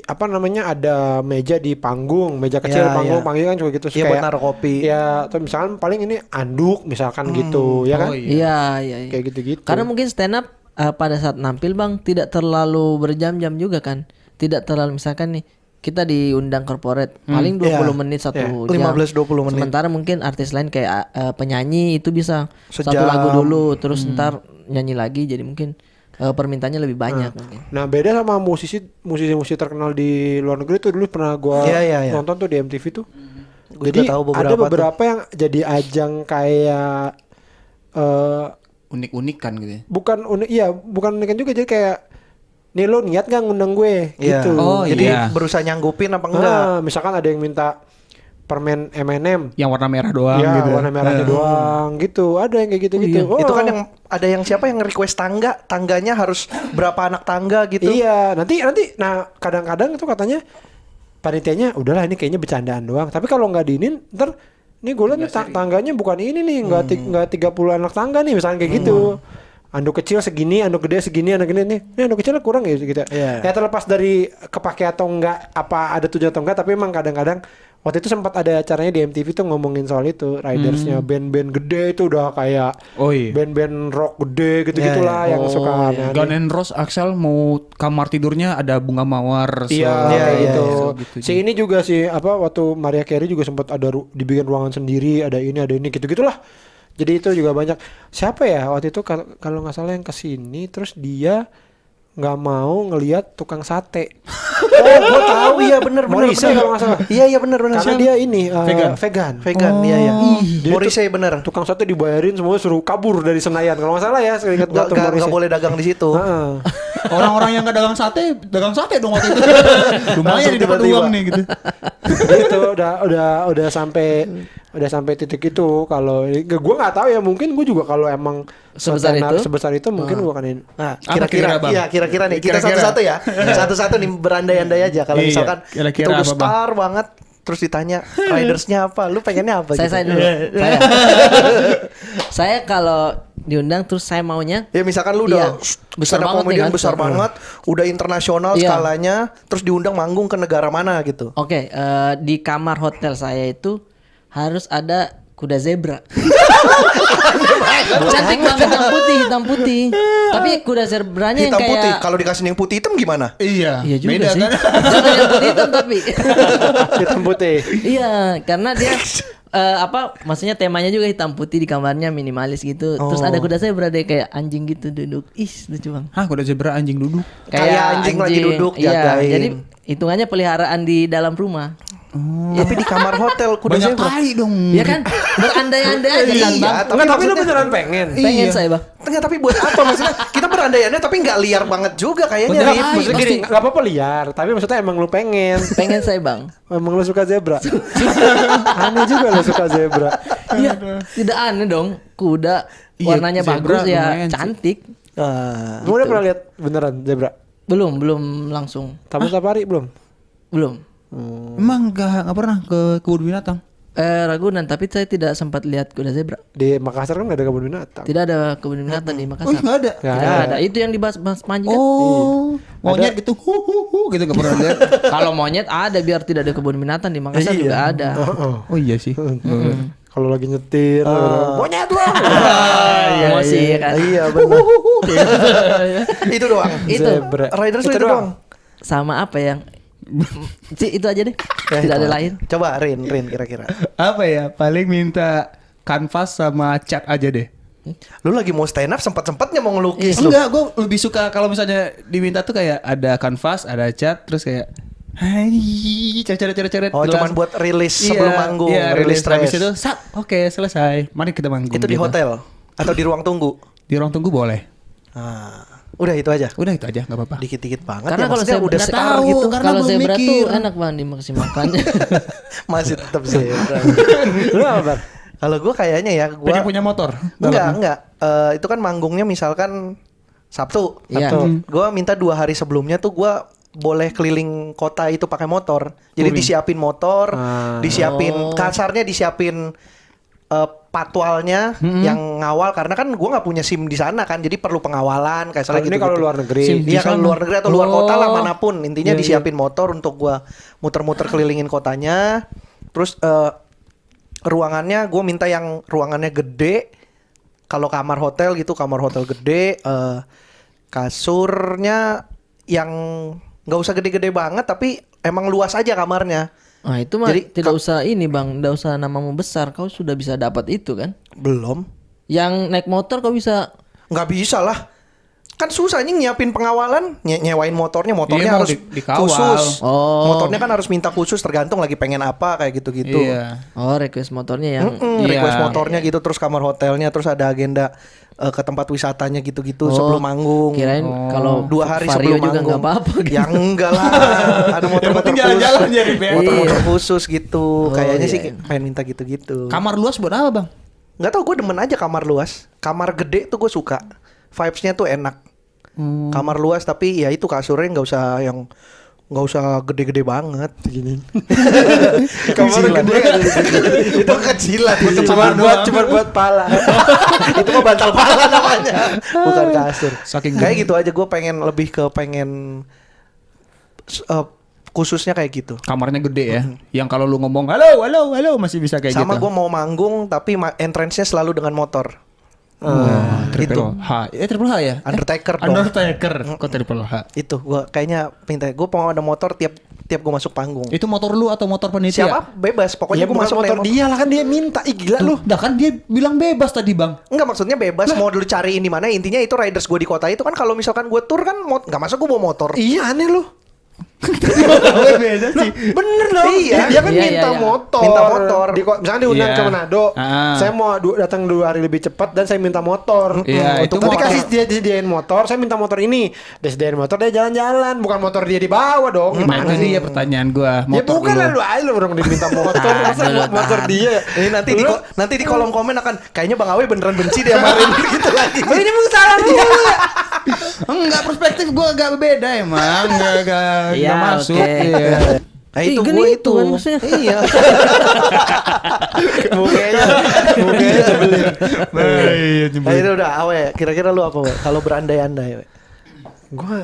apa namanya ada meja di panggung, meja kecil
Iya,
panggung,
iya.
panggung kan juga gitu.
Iya, buat naruh kopi.
Ya atau misalkan paling ini anduk misalkan gitu, ya kan?
Oh, iya.
Iya.
Kayak gitu-gitu.
Karena mungkin stand up pada saat nampil Bang tidak terlalu berjam-jam juga kan. Tidak terlalu misalkan nih kita diundang corporate paling 20
Iya.
menit satu
Iya.
jam.
15-20 menit.
Sementara mungkin artis lain kayak penyanyi itu bisa satu
Sejam.
lagu dulu terus ntar nyanyi lagi jadi mungkin permintaannya lebih banyak mungkin.
Nah beda sama musisi terkenal di luar negeri tuh dulu pernah gua
Iya, iya, iya.
nonton tuh di MTV tuh.
Gua
Jadi
juga tahu
ada
beberapa
beberapa yang jadi ajang kayak
Unik-unik kan gitu ya.
bukan unik, iya bukan unikan juga jadi kayak nih lo niat gak ngundang gue
Iya.
gitu.
Oh,
Jadi
iya.
berusaha nyanggupin apa enggak?
Misalkan ada yang minta permen M&M,
Yang warna merah doang
ya
gitu.
warna merahnya doang gitu. Ada yang kayak gitu-gitu.
Oh, itu kan yang ada yang siapa yang request tangganya harus berapa anak tangga gitu.
Iya, nanti nah kadang-kadang itu katanya panitianya udahlah ini kayaknya bercandaan doang. Tapi kalau nggak diinin ntar nih gue liat nih tangganya bukan ini nih nggak 30 anak tangga nih misalnya kayak gitu. Anduk kecil segini, anduk gede segini, anduk gede nih. Ini anduk kecilnya kurang ya gitu.
Iya.
Ya terlepas dari kepake atau enggak apa ada tujuan atau enggak, tapi emang kadang-kadang waktu itu sempat ada acaranya di MTV tuh ngomongin soal itu, ridersnya band-band gede itu udah kayak
Oh iya.
band-band rock gede gitu-gitulah
Iya,
yang suka aneh-aneh.
Gun and Roses Axel mau kamar tidurnya ada bunga mawar.
Iya,
Iya,
kayak
iya,
gitu.
gitu.
Si ini juga sih apa waktu Mariah Carey juga sempat ada dibikin ruangan sendiri, ada ini gitu-gitulah. Jadi itu juga banyak. Siapa ya waktu itu kalau nggak salah yang kesini terus dia nggak mau ngelihat tukang sate.
Oh, gua tahu ya bener
Morrissey kalau nggak salah.
Iya bener.
Karena dia ini vegan.
vegan iya ya.
Jadi
Morrissey bener.
Tukang sate dibayarin semua suruh kabur dari Senayan. Kalau nggak salah ya, saya ingat gua tuh
Gak
Morrissey.
boleh dagang di situ.
Heeh.
Orang-orang yang gak dagang sate dong waktu itu. Lumayan
Langsung
nih dapat
tiba-tiba.
uang nih gitu.
Gitu udah sampai udah sampai titik itu. Kalau gue nggak tahu ya, mungkin gue juga kalau emang
Sebesar
stand up
itu?
sebesar itu mungkin gue akan
Nah,
Apa
kira-kira
kira-kira, Bang?
iya kira-kira nih kita
Kira-kira.
satu-satu ya. Satu-satu nih berandai-andai aja kalau
Iya,
misalkan
kira-kira
kita udah
apa, Bang?
star banget terus ditanya ridersnya apa, lu pengennya apa
Saya
gitu.
dulu. Saya kalau diundang terus saya maunya
Ya misalkan lu
Iya,
udah
besar
stand up
banget nih
comedian
kan.
besar banget, udah internasional
Iya.
skalanya, terus diundang manggung ke negara mana gitu.
Oke, di kamar hotel saya itu harus ada kuda zebra. Cantik banget, hitam putih. Tapi kuda zebranya yang
Hitam
kayak
putih, kalau dikasih yang putih hitam gimana?
Iya.
Iya juga
beda
sih.
kan?
Jangan yang putih hitam tapi.
hitam putih.
Iya, karena dia maksudnya temanya juga hitam putih di kamarnya minimalis gitu. Terus ada kuda zebra deh kayak anjing gitu duduk. Lucu Bang.
Hah, kuda zebra anjing duduk.
Kayak anjing lagi duduk,
Iya,
jagain.
jadi hitungannya peliharaan di dalam rumah.
Tapi di kamar hotel kuda
Banyak
zebra.
kali dong.
Ya kan? Berandai-andai aja kan,
Iya,
Bang.
Enggak, tapi lu
maksudnya-
beneran pengen.
Pengen
Iya.
saya, Bang.
Enggak, tapi buat apa maksudnya? Kita berandai-andai tapi nggak liar banget juga kayaknya.
Enggak,
Rip.
maksudnya gini, nggak apa-apa liar, tapi maksudnya emang lu pengen.
Pengen saya, Bang.
Emang lu suka zebra. Aneh juga lu suka zebra.
Iya, tidak aneh dong. Kuda
Iya,
warnanya
zebra
bagus ya,
lumayan sih.
cantik.
Ah,
Lu udah pernah lihat beneran zebra?
Belum langsung.
Taman safari belum?
Belum.
Emang nggak pernah ke kebun binatang?
Ragunan, tapi saya tidak sempat lihat kuda zebra.
Di Makassar kan nggak ada kebun binatang.
Tidak ada kebun binatang di
Oh,
Makassar.
nggak ada.
Nggak
Tidak ada. Itu yang dibahas Panji kan?
Oh, monyet gitu, gitu nggak pernah lihat.
Kalau monyet ada, biar tidak ada kebun binatang di Makassar
Iya.
juga ada.
Oh iya sih.
Kalau lagi nyetir, monyet lu.
Emosi ya kan.
Iya benar. Itu doang.
Itu
Zebra.
Riders
Itu
itu doang.
sama apa yang itu aja deh.
Ya,
Tidak
itu
ada
aja.
lain.
Coba Rin kira-kira.
Apa ya? Paling minta kanvas sama cat aja deh.
Lu lagi mau stand up sempat-sempatnya mau ngelukis lu.
Enggak, gue lebih suka kalau misalnya diminta tuh kayak ada kanvas, ada cat, terus kayak hai, coret-coret.
Oh, cuman buat rilis sebelum manggung,
iya,
rilis
habis
stress.
itu, oke, selesai. Mari kita manggung.
Itu di
gitu.
hotel atau di ruang tunggu?
Di ruang tunggu boleh.
Ah, udah itu aja.
Udah itu aja, nggak apa-apa.
Dikit-dikit banget
Karena
ya,
kalau
maksudnya
saya
udah
nggak
star
tahu,
gitu.
karena
Kalau
belum
zebra
mikir.
tuh enak banget dimaksimalkannya.
Masih tetap zebra.
Lu apa, Bar?
Kalau gua kayaknya ya,
Pengen
gua
punya motor.
enggak. Itu kan manggungnya misalkan Sabtu.
Iya.
Gua minta 2 hari sebelumnya tuh gua boleh keliling kota itu pakai motor. Jadi disiapin motor, disiapin kasarnya disiapin patwalnya yang ngawal karena kan gua nggak punya SIM di sana kan. Jadi perlu pengawalan kayak
Kalau
gitu.
ini kalau luar negeri.
SIM di
Iya kalau
sana.
luar negeri atau luar kota lah
Oh.
manapun. Intinya
Iya,
disiapin motor untuk gua muter-muter kelilingin kotanya. Terus ruangannya gue minta yang ruangannya gede. Kalau kamar hotel gitu, kamar hotel gede. Kasurnya yang nggak usah gede-gede banget tapi emang luas aja kamarnya.
Nah, itu mah
Jadi,
tidak usah ini, Bang. Tidak usah namamu besar, kau sudah bisa dapat itu kan?
Belum.
Yang naik motor kau bisa.
Nggak bisa lah. Kan susah nih nyiapin pengawalan, nyewain motornya
Iya, mau
harus
dikawal.
khusus.
Oh.
Motornya kan harus minta khusus tergantung lagi pengen apa kayak gitu-gitu.
Iya.
Oh, request motornya yang
Iya.
Request motornya gitu, terus kamar hotelnya, terus ada agenda ke tempat wisatanya gitu-gitu sebelum manggung.
kirain kalau
2 hari
Vario
sebelum
juga
manggung.
nggak apa-apa gitu.
Ya enggak lah. Ada motor-motor
penting
khusus.
jalan-jalan ya, Rip, ya.
Motor-motor
Iya.
khusus gitu. Kayaknya
iya,
sih pengen minta gitu-gitu.
Kamar luas buat apa, Bang?
Nggak tahu, gue demen aja kamar luas. Kamar gede tuh gue suka. Vibes-nya tuh enak. Kamar luas tapi ya itu kasurnya nggak usah gede-gede banget gini. Kamar gede itu kecilan.
Cuma buat pala.
Itu mah bantal pala namanya, bukan kasur.
Saking
Kayak gitu aja, gue pengen khususnya kayak gitu.
Kamarnya gede ya. Yang kalau lu ngomong halo masih bisa kayak
Sama
gitu.
gue mau manggung tapi entrance-nya selalu dengan motor.
Triple H. Triple H ya?
Undertaker dong.
Undertaker. Kok Triple H?
Itu gue kayaknya minta, gue mau ada motor tiap gue masuk panggung.
Itu motor lu atau motor panitia?
Siapa bebas, pokoknya
Ya
gue
bukan
masuk
motor
naik
dia lah, kan dia minta. Ih gila lu.
Dah kan dia bilang bebas tadi, Bang.
Enggak, maksudnya bebas mau dulu cariin di mana. Intinya itu riders gue di kota itu kan, kalau misalkan gue tour kan nggak masuk gue bawa motor.
Iya aneh lu.
Beda sih.
Bener dong.
Iya.
Dia kan
Iya,
minta
iya.
motor.
Minta motor.
Misalkan diundang
Iya.
ke Manado. Saya mau datang 2 hari lebih cepat dan saya minta motor.
Iya, itu
Tapi
motor.
kasih dia disediain motor, saya minta motor ini. Dia sediain motor, dia jalan-jalan. Bukan motor dia dibawa dong.
Nah,
Gimana
itu
sih?
dia pertanyaan gua.
Ya
Motor
bukan
dulu.
lah lu aja lu orang diminta motor. Masa motor dia.
Ini nanti di kolom komen akan kayaknya Bang Awe beneran benci dia kemarin gitu lagi.
Ini mau salah lu.
Enggak, perspektif gua agak beda emang. Enggak
Iya,
masuk.
oke.
Iya.
Nah
Ih,
itu
kan
gue
itu
itu.
kan maksudnya.
Iya. Mukanya nyebelin. Nah itu udah Awe. Kira-kira lu apa, We? Kalau berandai-andai, We?
Gue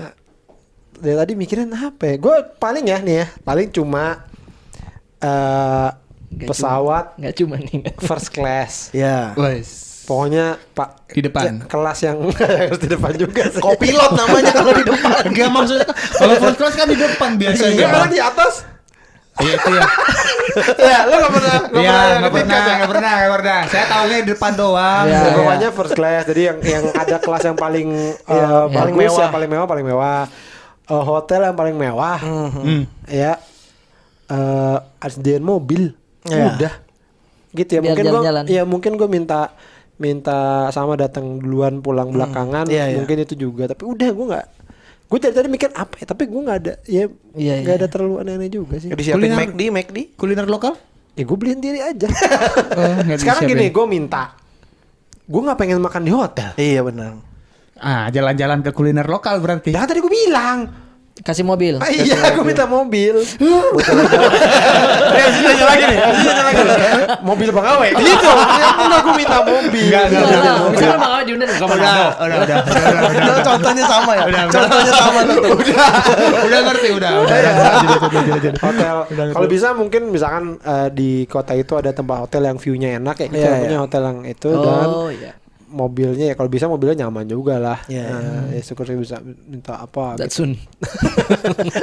dari tadi mikirin apa ya? Gue paling ya nih ya, paling cuma pesawat
Nggak cuma nih.
first class.
Ya.
Wes.
Pokoknya Pak
Di depan.
kelas yang harus di depan juga sih.
Kopilot namanya kalau di depan.
Enggak, maksudnya kalau first class kan di depan biasanya.
Iya, malah di atas.
Iya itu ya.
Ya, lo gak pernah.
Iya, enggak pernah. Saya tahunya di depan doang.
Iya.
Ya, pokoknya first class. Jadi yang ada kelas yang paling
paling
bagus,
mewah.
yang paling mewah. Hotel yang paling mewah. Ya. Sediain mobil.
Ya.
Udah. Gitu ya.
Biar
Mungkin
jalan-jalan.
mungkin gue minta sama datang duluan pulang belakangan.
Iya, iya.
Mungkin itu juga. Tapi udah gue nggak. Gue dari tadi mikir apa ya, tapi gue nggak ada. Ya
Iya,
nggak
iya.
ada terlalu aneh-aneh juga sih.
Disiapin
Kuliner-
McD.
Kuliner lokal?
Ya gue beliin diri aja.
Nggak
Sekarang
disiapin.
gini, gue minta. Gue nggak pengen makan di hotel.
Iya benar.
Ah, jalan-jalan ke kuliner lokal berarti.
Ya kan tadi gue bilang.
Kasih mobil.
Iya, gue minta mobil.
Tanya lagi nih.
Mobil Bang Awe. Gitu. Enggak, gue minta mobil.
Enggak.
Misalnya Bang Awe diundang ke Manado.
Udah.
Contohnya sama ya. Contohnya sama tuh.
Udah ngerti, udah.
Hotel. Kalau bisa mungkin misalkan di kota itu ada tempat hotel yang view-nya enak ya. Gitu
Iya,
punya
iya.
hotel yang itu dan
Oh iya.
mobilnya ya kalau bisa mobilnya nyaman juga lah.
Iya,
Ya syukur saya bisa minta apa.
Datsun.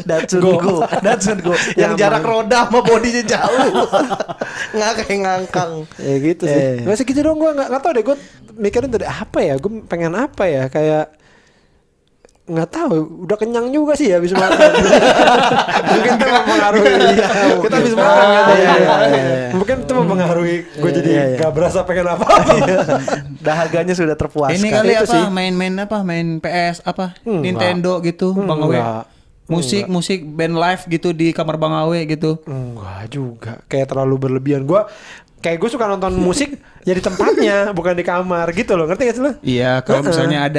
Datsun Go. Yang
Nyaman.
jarak roda sama bodinya jauh. Nggak kayak ngangkang.
Ya gitu
Iya,
sih.
iya.
Nggak segitu dong, gue nggak tahu deh. Gue mikirin tadi apa ya. Gue pengen apa ya. Kayak nggak tahu. Udah kenyang juga sih ya habis makan. Mungkin itu mempengaruhi. Kita habis makan kan.
Iya, iya.
Mungkin itu mempengaruhi. Gue jadi
iya, iya.
nggak berasa pengen apa.
Dahaganya sudah terpuaskan.
Ini kali
Itu
apa?
sih.
Main PS apa?
Enggak.
Nintendo gitu, Bang Awe.
Enggak.
Musik band live gitu di kamar Bang Awe gitu.
Enggak juga. Kayak terlalu berlebihan. Gue suka nonton musik ya di tempatnya, bukan di kamar gitu loh. Ngerti gak sih lo?
Iya, kalau misalnya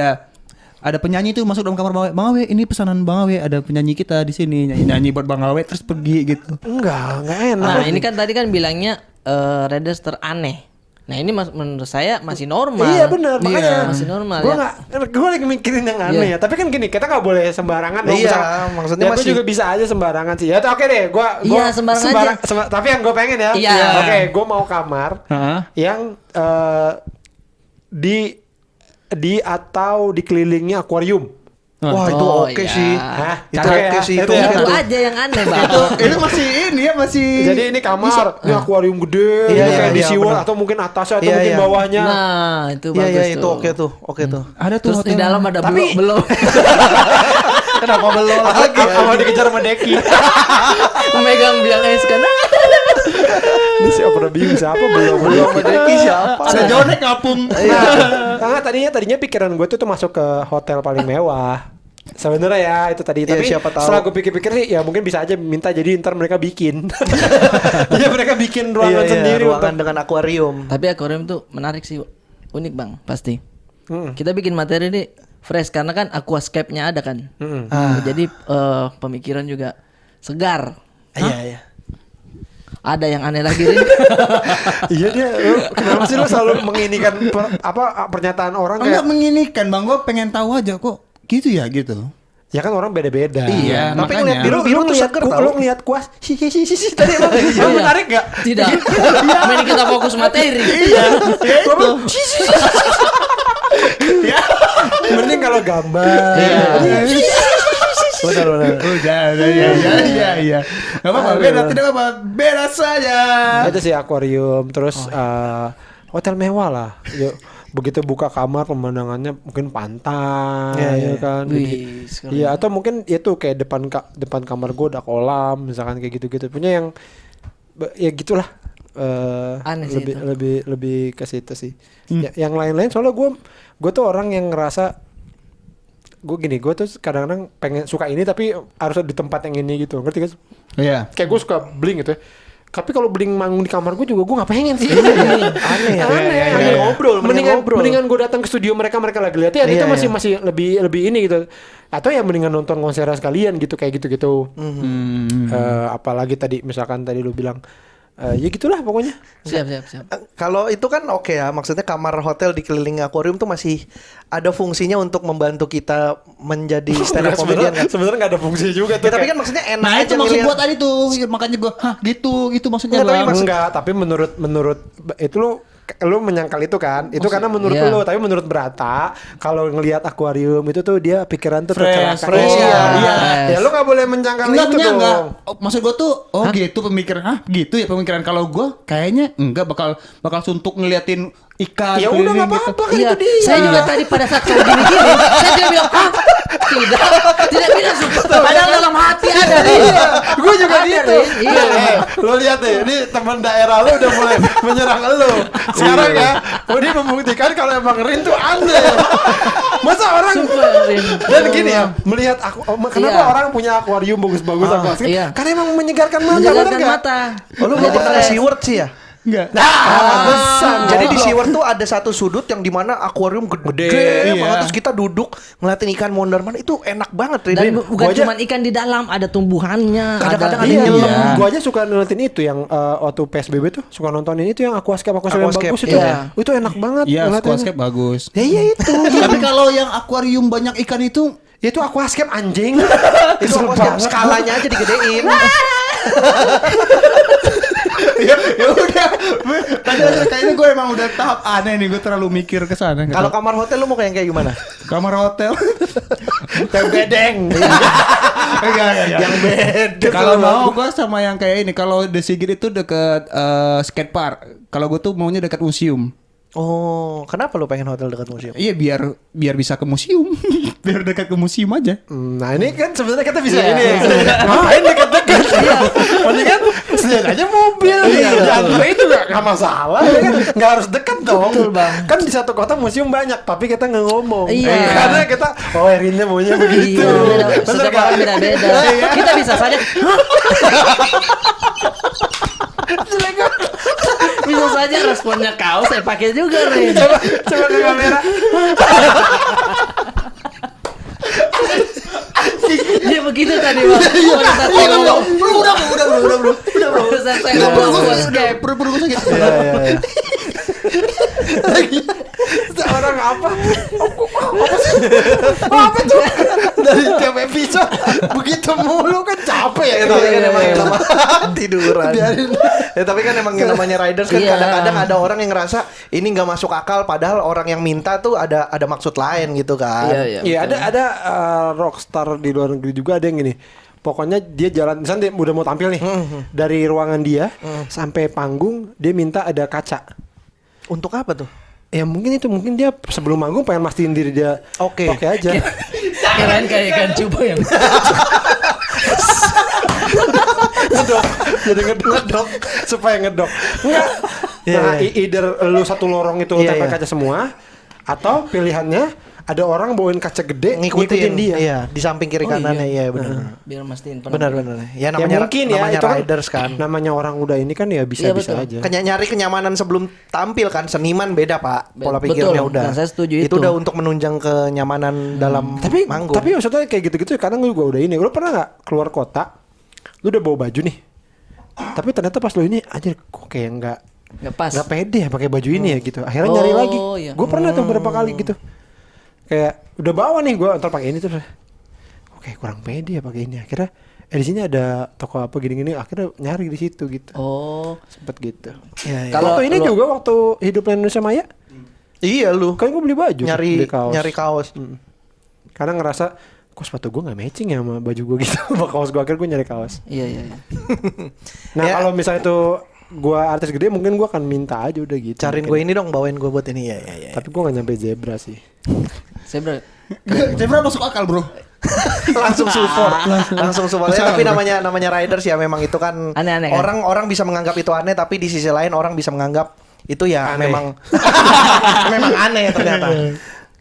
ada penyanyi tuh masuk dalam kamar Bang Awe. Bang Awe, ini pesanan Bang Awe, ada penyanyi kita di sini nyanyi buat Bang Awe terus pergi gitu.
Enggak enak.
Nah ini kan tadi kan bilangnya Raiders teraneh. Nah ini menurut saya masih normal.
Iya benar, makanya
masih normal
gue
ya.
gue lagi mikirin yang aneh
Iya.
ya. Tapi kan gini, kita nggak boleh sembarangan dong.
Iya,
Misalkan-
maksudnya
ya, gue
masih-
juga bisa aja sembarangan sih. Ya oke deh, gue
Iya, sembarang aja.
tapi yang gue pengen ya.
Iya.
Oke, gue mau kamar
Heeh.
yang di atau dikelilingi akuarium.
Wah itu
Oh,
oke
iya.
sih.
Hah?
Itu
Oke
oke
ya?
sih.
Itu
Itu
ya?
Itu
oke.
aja yang aneh bang.
Itu masih ini ya masih.
Jadi ini kamar, ini akuarium gede,
Iya,
kayak
iya,
di
iya,
SeaWorld
benar.
atau mungkin atasnya atau
Iya,
mungkin
iya.
bawahnya.
Nah itu
Iya
bagus
iya
tuh.
itu oke tuh. Oke tuh.
Ada tuh
Terus di
hotel.
dalam ada
Tapi-
belum
Kenapa belum lagi?
Sama dikejar sama Deki.
megang biang es kan.
Ini siapa udah bingung siapa belum
Deki siapa?
Ada Jonek ngapung.
Nah, tadinya pikiran gue tuh masuk ke hotel paling mewah. Sebenarnya ya itu tadi.
Iya,
Tapi
siapa tahu.
setelah gue pikir-pikir sih ya mungkin bisa aja minta jadi ntar mereka bikin. Iya mereka bikin ruangan sendiri
ruangan
untuk.
dengan akuarium.
Tapi akuarium tuh menarik sih, unik bang pasti.
Mm.
Kita bikin materi ini fresh karena kan aquascape-nya ada kan. Jadi pemikiran juga segar.
Iya iya.
Ada yang aneh lagi Rin.
Iya dia. Kenapa sih lo selalu menginikan pernyataan orang
Enggak
kayak?
menginikan Bang, gue pengen tahu aja kok gitu ya gitu.
Ya kan orang beda-beda.
Iya,
Tapi
makanya.
ngeliat biru tuh
ngeliat
seger tau.
lu ngeliat kuas hihihi tadi emang menarik gak?
Tidak. Mending kita fokus materi.
Iya. Mending kalau gambar.
Benar benar.
Udah, iya. Gak apa-apa, tidak apa-apa, beda saja.
Itu sih akuarium, terus hotel mewah lah. Yuk. begitu buka kamar pemandangannya mungkin pantai
Iya, iya.
ya kan. Jadi,
Wih, sekeren.
iya atau mungkin itu kayak depan kamar gue ada kolam misalkan kayak gitu-gitu. Punya yang ya gitulah.
Aneh sih
lebih ke situ sih. Ya, yang lain-lain soalnya gue tuh orang yang ngerasa gue tuh kadang-kadang pengen suka ini tapi harus di tempat yang ini gitu, ngerti gak?
Iya.
Kayak gue suka bling gitu ya. Tapi kalau bling manggung di kamar gue juga gue nggak pengen sih.
Aneh ya. Mending ngobrol,
Mendingan gue datang ke studio mereka lagi latihan itu masih lebih ini gitu. Atau ya mendingan nonton konser sekalian gitu kayak gitu-gitu. Apalagi tadi misalkan tadi lu bilang ya gitulah pokoknya.
Siap.
Kalau itu kan oke ya, maksudnya kamar hotel dikelilingi akuarium tuh masih ada fungsinya untuk membantu kita menjadi stand up comedian kan.
Sebenarnya nggak ada fungsi juga
Ya, tapi kan maksudnya enak
Nah
aja
itu maksud
ngeliat.
gua tadi tuh, makanya gua, gitu maksudnya
Enggak, tapi
Bang.
Enggak, tapi menurut itu lu menyangkal itu kan. Itu karena menurut
iya.
lu, tapi menurut Brata kalau ngelihat akuarium itu tuh dia pikiran tuh
Fresh,
tercerahkan.
fresh,
Iya.
iya.
Ya lu nggak boleh menyangkal itu dong.
Enggak. Maksud gua tuh, gitu pemikiran. Gitu ya pemikiran. Kalau gua kayaknya enggak bakal suntuk ngeliatin ikan.
Ya udah
keliling
nggak
gitu.
apa-apa kan
Iya,
itu dia.
saya juga tadi pada saat saya gini-gini, saya juga bilang, tidak bilang suka. Padahal dalam hati ada.
Iya, gue juga
Ada,
gitu.
Rin. Iya.
Lo lihat deh, ini teman daerah lo udah mulai menyerang lo. Sekarang ya, dia membuktikan kalau emang Rin tuh aneh. Masa orang
Sumpah, Rin.
dan gini ya, melihat kenapa
Iya.
orang punya akuarium bagus-bagus akuarium?
iya.
Karena emang menyegarkan mata,
Menjalankan
bener nggak?
mata.
Oh, lu belum pernah ke SeaWorld sih ya?
Enggak.
Jadi di SeaWorld tuh ada satu sudut yang dimana akuarium gede
iya.
banget, terus kita duduk ngeliatin ikan mondar-mandir, itu enak banget Rin.
Dan bukan
Gua aja-
cuma ikan di dalam, ada tumbuhannya,
Kadang-kadang ada
Iya,
nyelam.
iya. Gua aja suka nonton itu yang waktu PSBB tuh suka nontonin itu yang aquascape yang
Aquascape,
bagus itu.
iya.
Itu enak banget.
Iya,
ngeliatinnya.
aquascape bagus.
Ya iya itu.
Tapi kalau yang akuarium banyak ikan itu
Ya itu aquascape anjing.
Itu aquascape skalanya aja digedein.
ya udah. Tadi kayaknya gue emang udah tahap aneh nih, gue terlalu mikir ke sana.
Kalau kamar hotel lu mau kayak gimana?
kamar hotel.
Yang bedeng.
Enggak.
Yang beda.
Kalau mau gue sama yang kayak ini, kalau The Sigit itu deket skate park. Kalau gue tuh maunya dekat museum.
Oh, kenapa lu pengen hotel dekat museum?
Iya biar bisa ke museum. Biar dekat ke museum aja.
Nah ini kan sebenarnya kita bisa
Iya.
ini ya. Ngapain deket-deket? Mending kan sediain aja mobil. Diantar itu nggak masalah. Ya kan? Nggak harus dekat dong.
Betul, Bang.
Kan di satu kota museum banyak, tapi kita nggak ngomong.
Iya.
Karena kita, Erinnya maunya begitu.
Iya, beda.
Bener
Setiap
kan?
orang beda-beda. Kita bisa saja, bisa saja responnya kau saya pakai juga, Rin.
Coba ke kamera.
Dia begitu tadi, Bang. Pada saat saya ngomong, pada saat saya ngomong aquascape.
Perut gue sakit.
Orang apa? Apa tuh? Dari tiap episode begitu mulu kan capek ya.
Ya, tapi kan emang yang nama tiduran. Ya tapi kan emang yang namanya riders kan
Iya.
kadang-kadang ada orang yang ngerasa ini nggak masuk akal, padahal orang yang minta tuh ada maksud lain gitu kan.
Iya ada rockstar di luar negeri juga ada yang gini. Pokoknya dia jalan, misalnya dia udah mau tampil nih, dari ruangan dia sampai panggung dia minta ada kaca.
Untuk apa tuh?
Ya mungkin dia sebelum manggung pengen mastiin diri dia
Oke.
aja.
Kirain kayak ikan cubo yang
Ngedok, jadi ngedok supaya ngedok. Enggak. Nah, either lu satu lorong itu
Iya,
tempel
iya.
kaca semua, atau pilihannya ada orang bawain kaca gede ngikutin dia.
Iya, di samping kiri kanannya iya benar.
biar mastiin
Benar. Ya
Ya
namanya
mungkin ya
namanya
itu kan
riders kan.
namanya orang udah ini kan ya bisa
Iya,
bisa
betul.
aja.
Nyari kenyamanan sebelum tampil kan, seniman beda Pak, pola pikirnya
Betul.
udah.
Nah, saya setuju
itu
itu.
udah untuk menunjang kenyamanan dalam manggung.
Tapi maksudnya kayak gitu-gitu kadang gue udah ini. Lu pernah nggak keluar kota, lu udah bawa baju nih, tapi ternyata pas lu ini aja kok kayak
nggak pas.
nggak pede ya pakai baju ini ya gitu. Akhirnya nyari lagi.
Iya.
Gue pernah tuh beberapa kali gitu. Kayak udah bawa nih gue ntar pakai ini terus. Oke kurang pede ya pakai ini. Akhirnya di sini ada toko apa gini-gini. Akhirnya nyari di situ gitu.
Oh,
Sempet gitu.
Iya, iya.
Kalau
Waktu ini
lu-
juga waktu hidup Indonesia Maya,
Iya lu
kan gue beli baju,
nyari
beli kaos.
nyari kaos.
Karena ngerasa kok sepatu gue nggak matching ya sama baju gue gitu. Sama kaos gue akhirnya gue nyari kaos.
iya.
Nah
Ya.
kalau misalnya itu gua artis gede mungkin gua akan minta aja udah gitu.
Cariin gue ini dong, bawain gue buat ini ya.
Tapi gua gak nyampe zebra sih.
Zebra.
Zebra masuk akal bro.
Langsung support. Langsung support. Ya, tapi namanya riders ya memang itu kan
Aneh-aneh kan?
orang bisa menganggap itu aneh, tapi di sisi lain orang bisa menganggap itu ya
Aneh.
memang memang aneh ternyata.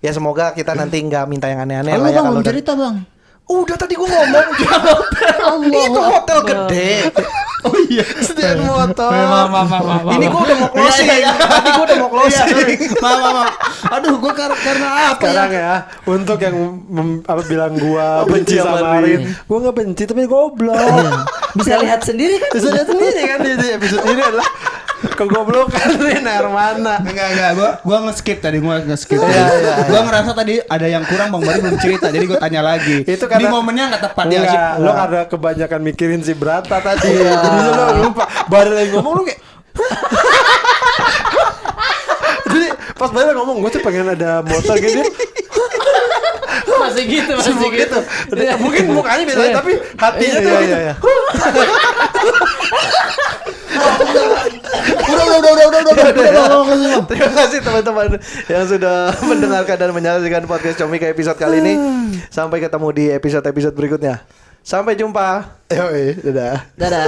Ya semoga kita nanti nggak minta yang aneh-aneh
Halo
lah ya
bang,
kalau
belum
udah-
cerita bang.
Udah tadi gue ngomong itu hotel gede.
Oh iya.
Sedan motor.
Maaf.
Ini gue udah mau closing. Tadi gue udah mau closing.
Maaf. Aduh, gue karena apa
Sekarang
ya?
ya, untuk yang bilang gua benci
Benci sama
sama Arin, gua nggak benci tapi goblok.
Bisa lihat sendiri kan?
Bisa lihat sendiri kan di episode ini adalah kegoblokan Rin Hermana.
Enggak, gua nge-skip tadi,
Iya, iya.
Gua ngerasa tadi ada yang kurang Bang Bari belum cerita, jadi gua tanya lagi.
Itu
Di
karena-
momennya enggak tepat ya.
Enggak, lo karena kebanyakan mikirin si Brata tadi. Jadi lo lupa. Baru lagi ngomong lo kayak jadi pas Baru ngomong gue tuh pengen ada motor gitu.
Masih gitu, masih gitu.
Mungkin mukanya beda tapi hatinya tuh gitu.
Iya.
Udah.
Terima kasih teman-teman yang sudah mendengarkan dan menyaksikan podcast Comika episode kali ini. Sampai ketemu di episode-episode berikutnya. Sampai jumpa. Yoi, dadah.
Dadah.